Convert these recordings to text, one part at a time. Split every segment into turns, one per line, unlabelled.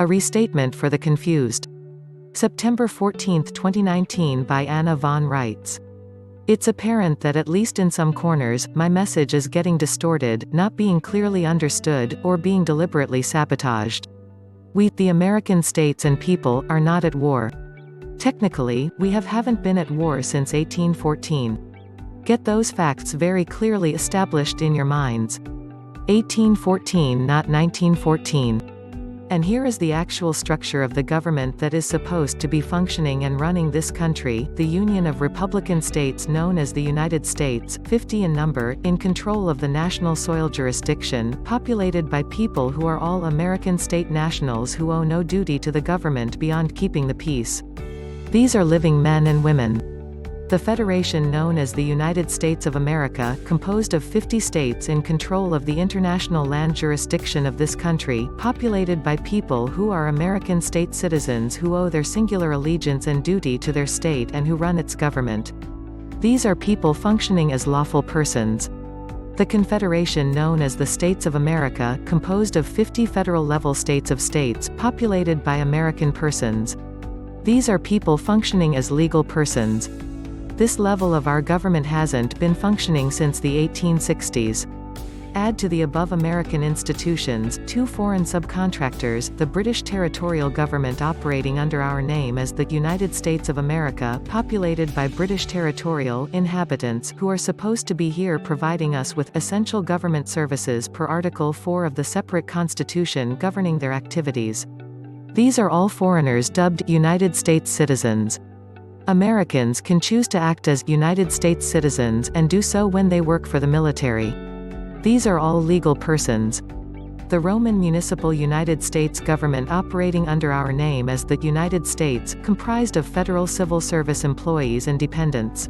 A Restatement for the Confused. September 14, 2019 by Anna von Reitz. It's apparent that at least in some corners, my message is getting distorted, not being clearly understood, or being deliberately sabotaged. We, the American states and people, are not at war. Technically, we haven't been at war since 1814. Get those facts very clearly established in your minds. 1814, not 1914. And here is the actual structure of the government that is supposed to be functioning and running this country, the Union of Republican States known as the United States, 50 in number, in control of the national soil jurisdiction, populated by people who are all American state nationals who owe no duty to the government beyond keeping the peace. These are living men and women. The Federation known as the United States of America, composed of 50 states in control of the international land jurisdiction of this country, populated by people who are American state citizens who owe their singular allegiance and duty to their state and who run its government. These are people functioning as lawful persons. The Confederation known as the States of America, composed of 50 federal-level states of states, populated by American persons. These are people functioning as legal persons. This level of our government hasn't been functioning since the 1860s. Add to the above American institutions, 2 foreign subcontractors, the British territorial government operating under our name as the United States of America, populated by British territorial inhabitants, who are supposed to be here providing us with essential government services per Article 4 of the separate constitution governing their activities. These are all foreigners dubbed United States citizens. Americans can choose to act as United States citizens and do so when they work for the military. These are all legal persons. The Roman municipal United States government operating under our name as the United States, comprised of federal civil service employees and dependents.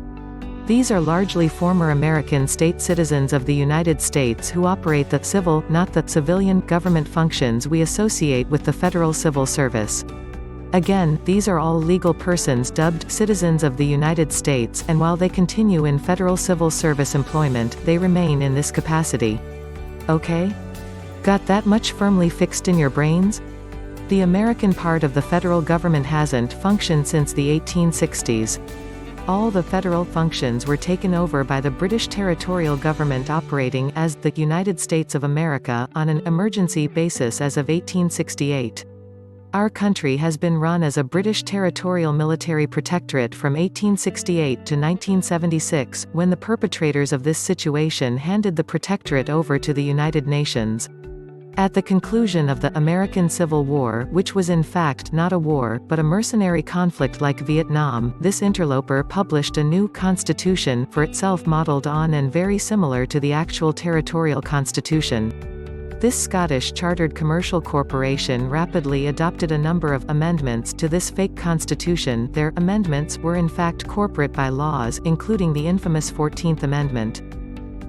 These are largely former American state citizens of the United States who operate the civil, not the civilian, government functions we associate with the federal civil service. Again, these are all legal persons dubbed citizens of the United States, and while they continue in federal civil service employment, they remain in this capacity. Okay? Got that much firmly fixed in your brains? The American part of the federal government hasn't functioned since the 1860s. All the federal functions were taken over by the British territorial government operating as the United States of America on an emergency basis as of 1868. Our country has been run as a British territorial military protectorate from 1868 to 1976, when the perpetrators of this situation handed the protectorate over to the United Nations. At the conclusion of the American Civil War, which was in fact not a war, but a mercenary conflict like Vietnam, this interloper published a new constitution, for itself modeled on and very similar to the actual territorial constitution. This Scottish chartered commercial corporation rapidly adopted a number of amendments to this fake constitution. Their amendments were in fact corporate bylaws, including the infamous 14th Amendment.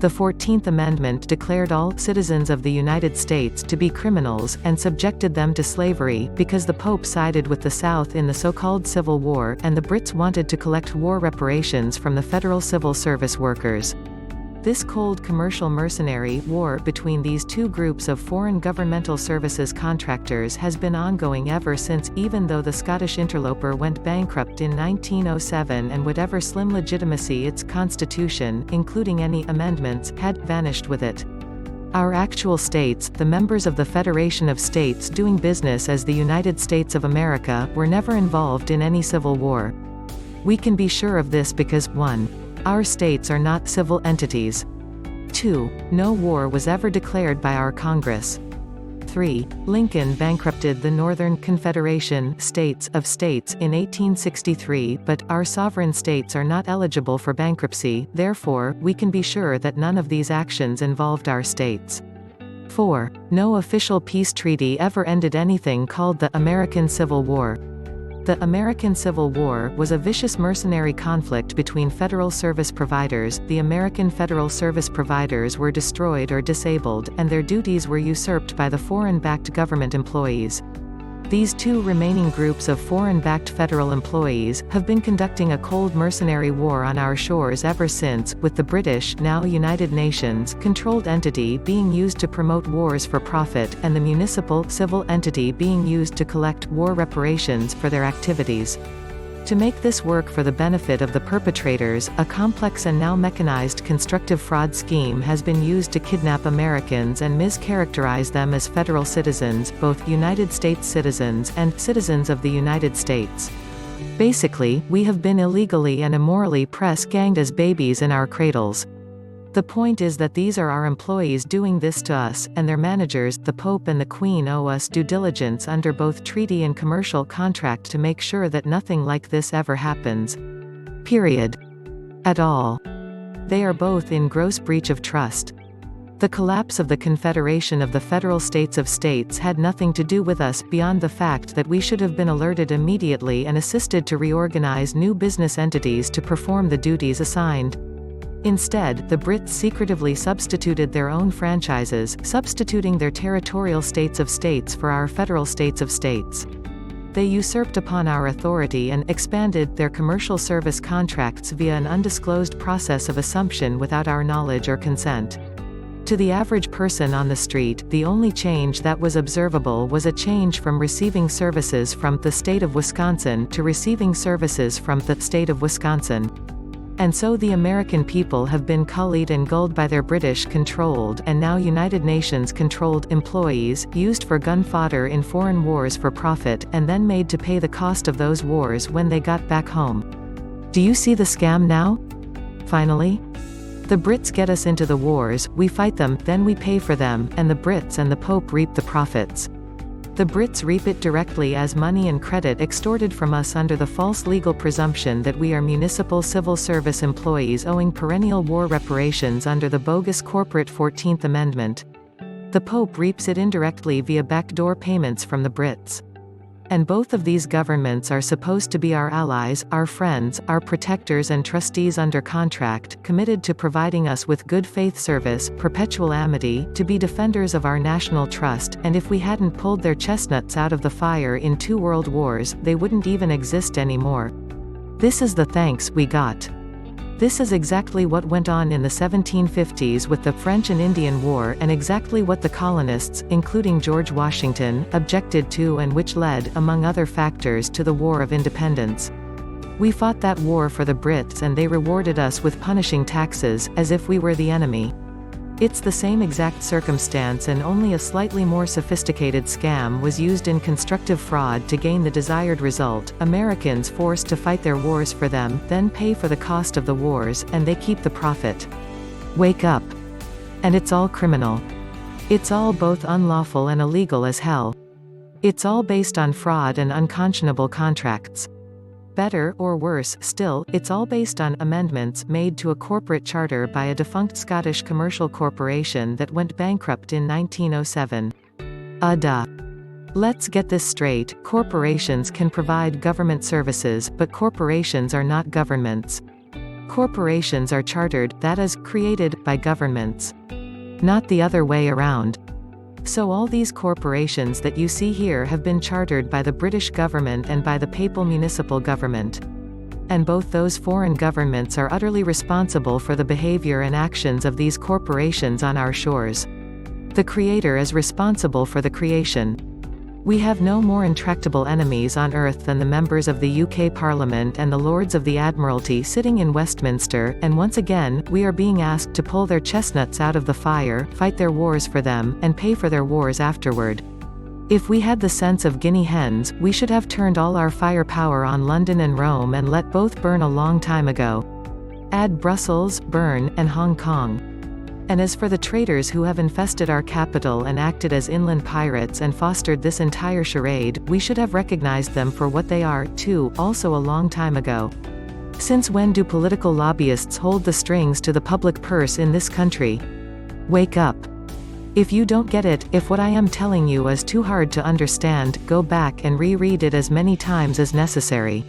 The 14th Amendment declared all citizens of the United States to be criminals, and subjected them to slavery, because the Pope sided with the South in the so-called Civil War, and the Brits wanted to collect war reparations from the federal civil service workers. This cold commercial mercenary war between these two groups of foreign governmental services contractors has been ongoing ever since, even though the Scottish interloper went bankrupt in 1907 and whatever slim legitimacy its constitution, including any amendments, had vanished with it. Our actual states, the members of the Federation of States doing business as the United States of America, were never involved in any civil war. We can be sure of this because 1. Our states are not civil entities. 2. No war was ever declared by our Congress. 3. Lincoln bankrupted the Northern Confederation States of States in 1863, but our sovereign states are not eligible for bankruptcy, therefore, we can be sure that none of these actions involved our states. 4. No official peace treaty ever ended anything called the American Civil War. The American Civil War was a vicious mercenary conflict between federal service providers. The American federal service providers were destroyed or disabled, and their duties were usurped by the foreign-backed government employees. These two remaining groups of foreign-backed federal employees have been conducting a cold mercenary war on our shores ever since, with the British, now United Nations, controlled entity being used to promote wars for profit, and the municipal, civil entity being used to collect war reparations for their activities. To make this work for the benefit of the perpetrators, a complex and now mechanized constructive fraud scheme has been used to kidnap Americans and mischaracterize them as federal citizens, both United States citizens and citizens of the United States. Basically, we have been illegally and immorally press-ganged as babies in our cradles. The point is that these are our employees doing this to us, and their managers, the Pope and the Queen, owe us due diligence under both treaty and commercial contract to make sure that nothing like this ever happens. Period. At all. They are both in gross breach of trust. The collapse of the Confederation of the Federal States of States had nothing to do with us, beyond the fact that we should have been alerted immediately and assisted to reorganize new business entities to perform the duties assigned. Instead, the Brits secretively substituted their own franchises, substituting their territorial states of states for our federal states of states. They usurped upon our authority and expanded their commercial service contracts via an undisclosed process of assumption without our knowledge or consent. To the average person on the street, the only change that was observable was a change from receiving services from the state of Wisconsin to receiving services from the state of Wisconsin. And so the American people have been cullied and gulled by their British-controlled and now United Nations-controlled employees, used for gun fodder in foreign wars for profit, and then made to pay the cost of those wars when they got back home. Do you see the scam now? Finally? The Brits get us into the wars, we fight them, then we pay for them, and the Brits and the Pope reap the profits. The Brits reap it directly as money and credit extorted from us under the false legal presumption that we are municipal civil service employees owing perennial war reparations under the bogus corporate 14th Amendment. The Pope reaps it indirectly via backdoor payments from the Brits. And both of these governments are supposed to be our allies, our friends, our protectors and trustees under contract, committed to providing us with good faith service, perpetual amity, to be defenders of our national trust, and if we hadn't pulled their chestnuts out of the fire in 2 world wars, they wouldn't even exist anymore. This is the thanks we got. This is exactly what went on in the 1750s with the French and Indian War, and exactly what the colonists, including George Washington, objected to and which led, among other factors, to the War of Independence. We fought that war for the Brits and they rewarded us with punishing taxes, as if we were the enemy. It's the same exact circumstance, and only a slightly more sophisticated scam was used in constructive fraud to gain the desired result: Americans forced to fight their wars for them, then pay for the cost of the wars, and they keep the profit. Wake up. And it's all criminal. It's all both unlawful and illegal as hell. It's all based on fraud and unconscionable contracts. Better, or worse still, it's all based on amendments made to a corporate charter by a defunct Scottish commercial corporation that went bankrupt in 1907. Duh. Let's get this straight: corporations can provide government services, but corporations are not governments. Corporations are chartered, that is, created, by governments. Not the other way around. So all these corporations that you see here have been chartered by the British government and by the papal municipal government. And both those foreign governments are utterly responsible for the behavior and actions of these corporations on our shores. The creator is responsible for the creation. We have no more intractable enemies on earth than the members of the UK Parliament and the Lords of the Admiralty sitting in Westminster, and once again, we are being asked to pull their chestnuts out of the fire, fight their wars for them, and pay for their wars afterward. If we had the sense of guinea hens, we should have turned all our firepower on London and Rome and let both burn a long time ago. Add Brussels, Bern, and Hong Kong. And as for the traitors who have infested our capital and acted as inland pirates and fostered this entire charade, we should have recognized them for what they are, too, also a long time ago. Since when do political lobbyists hold the strings to the public purse in this country? Wake up. If you don't get it, if what I am telling you is too hard to understand, go back and reread it as many times as necessary.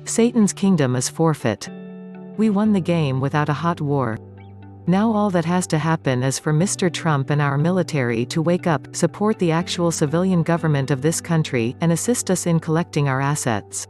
Satan's kingdom is forfeit. We won the game without a hot war. Now all that has to happen is for Mr. Trump and our military to wake up, support the actual civilian government of this country, and assist us in collecting our assets.